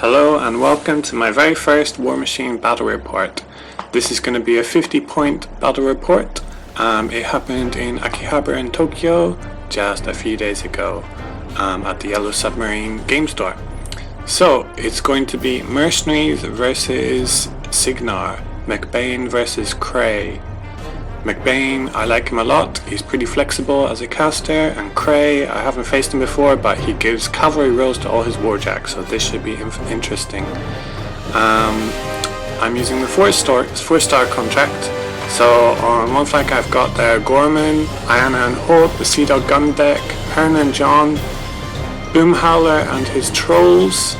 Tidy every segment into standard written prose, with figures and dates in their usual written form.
Hello and welcome to my very first Warmachine battle report. This is going to be a 50-point battle report. It happened in Akihabara in Tokyo just a few days ago at the Yellow Submarine game store. So it's going to be Mercenaries versus Cygnar, McBain versus Kraye. McBain, I like him a lot. He's pretty flexible as a caster, and Kraye, I haven't faced him before, but he gives cavalry rolls to all his warjacks, so this should be interesting. I'm using the 4-star contract. So on one flank I've got Gorman, Ayana and Holt, the Sea Dog gun deck, Hearn and John, Boomhowler and his trolls,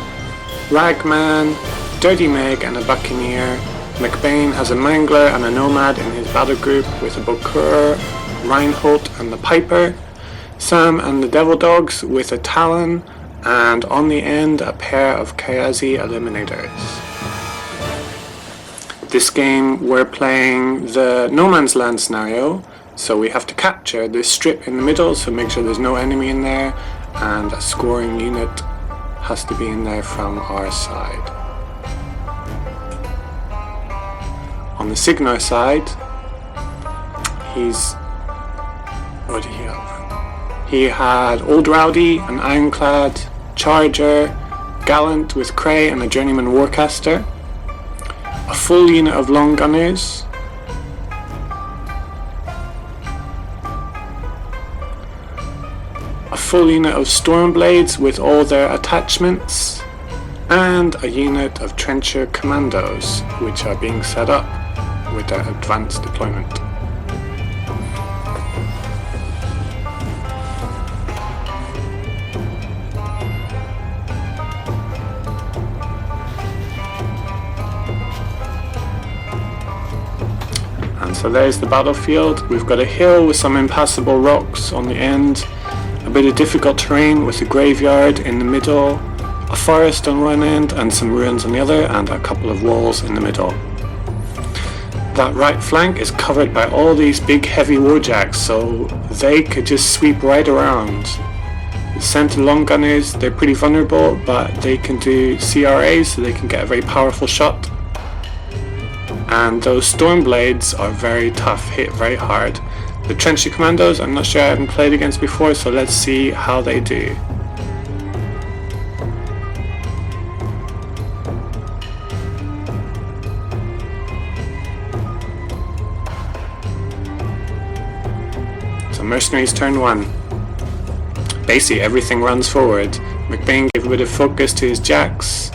Ragman, Dirty Meg and a Buccaneer. McBain has a Mangler and a Nomad in his battle group with a Bokur, Reinhold and the Piper, Sam and the Devil Dogs with a Talon, and on the end a pair of Kayazi Eliminators. This game we're playing the No Man's Land scenario, so we have to capture this strip in the middle, so make sure there's no enemy in there, and a scoring unit has to be in there from our side. On the Cygnar side, what did he have? He had Old Rowdy, an Ironclad, Charger, Gallant with Kraye and a Journeyman Warcaster, a full unit of Long Gunners, a full unit of Stormblades with all their attachments, and a unit of Trencher Commandos, which are being set up with their advanced deployment. And so there's the battlefield. We've got a hill with some impassable rocks on the end, a bit of difficult terrain with a graveyard in the middle, a forest on one end and some ruins on the other, and a couple of walls in the middle. That right flank is covered by all these big heavy warjacks, so they could just sweep right around. The center long gunners, they're pretty vulnerable, but they can do CRAs, so they can get a very powerful shot. And those Stormblades are very tough, hit very hard. The Trencher Commandos, I'm not sure, I haven't played against before, so let's see how they do. Mercenaries turn 1. Basically everything runs forward. McBain gave a bit of focus to his jacks.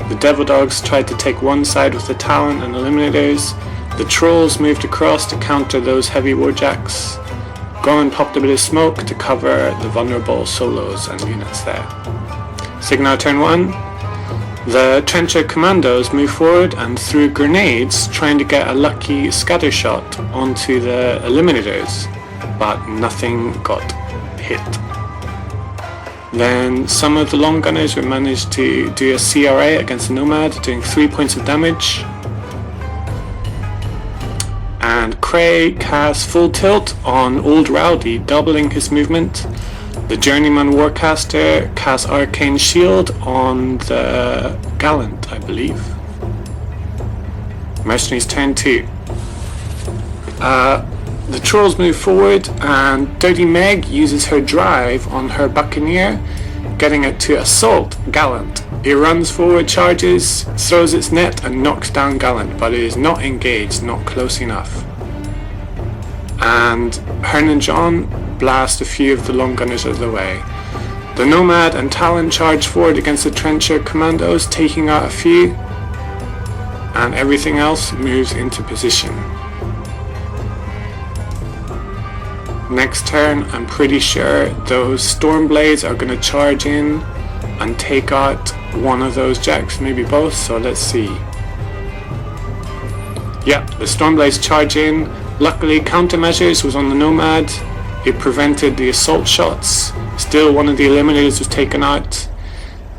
The Devil Dogs tried to take one side with the Talon and Eliminators. The Trolls moved across to counter those heavy warjacks. Gorman popped a bit of smoke to cover the vulnerable solos and units there. Cygnar turn 1. The Trencher Commandos moved forward and threw grenades trying to get a lucky scatter shot onto the Eliminators, but nothing got hit. Then some of the long gunners were managed to do a CRA against the Nomad, doing 3 points of damage. And Kraye cast full tilt on Old Rowdy, doubling his movement. The Journeyman Warcaster cast Arcane Shield on the Gallant, I believe. Mercenaries turn 2. The Trolls move forward, and Dirty Meg uses her drive on her Buccaneer, getting it to assault Gallant. It runs forward, charges, throws its net and knocks down Gallant, but it is not engaged, not close enough. And Hearn and John blast a few of the long gunners out of the way. The Nomad and Talon charge forward against the Trencher Commandos, taking out a few, and everything else moves into position. Next turn, I'm pretty sure those Stormblades are going to charge in and take out one of those jacks, maybe both, so let's see. Yep, the Stormblades charge in. Luckily, countermeasures was on the Nomad. It prevented the assault shots. Still, one of the Eliminators was taken out.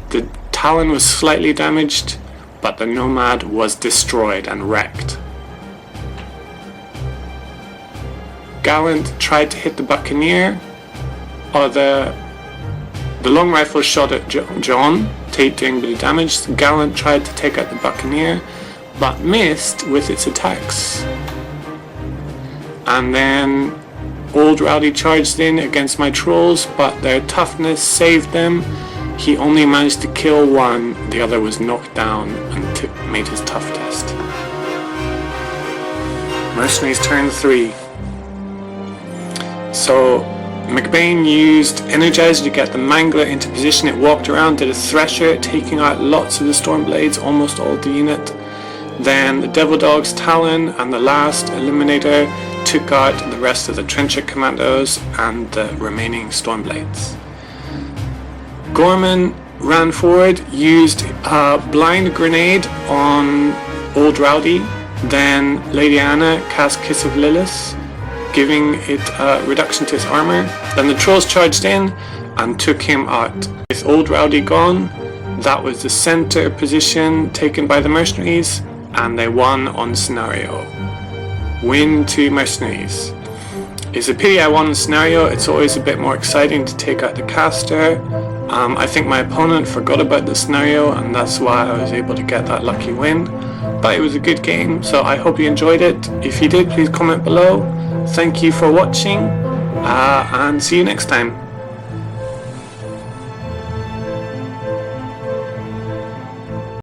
The Talon was slightly damaged, but the Nomad was destroyed and wrecked. Gallant tried to hit the Buccaneer, or the long rifle shot at John, doing a bit of damage. The Gallant tried to take out the Buccaneer, but missed with its attacks. And then Old Rowdy charged in against my trolls, but their toughness saved them. He only managed to kill one, the other was knocked down and made his tough test. Mercenaries turn 3. So McBain used Energizer to get the Mangler into position. It walked around, did a Thresher, taking out lots of the Stormblades, almost all the unit. Then the Devil Dog's Talon and the last Eliminator took out the rest of the Trencher Commandos and the remaining Stormblades. Gorman ran forward, used a blind grenade on Old Rowdy, then Lady Anna cast Kiss of Lilith, giving it a reduction to its armor. Then the Trolls charged in and took him out. With Old Rowdy gone, that was the center position taken by the Mercenaries, and they won on scenario. Win to Mercenaries. It's a pity I won the scenario. It's always a bit more exciting to take out the caster. I think my opponent forgot about the scenario, and that's why I was able to get that lucky win. But it was a good game, so I hope you enjoyed it. If you did, please comment below. Thank you for watching, and see you next time.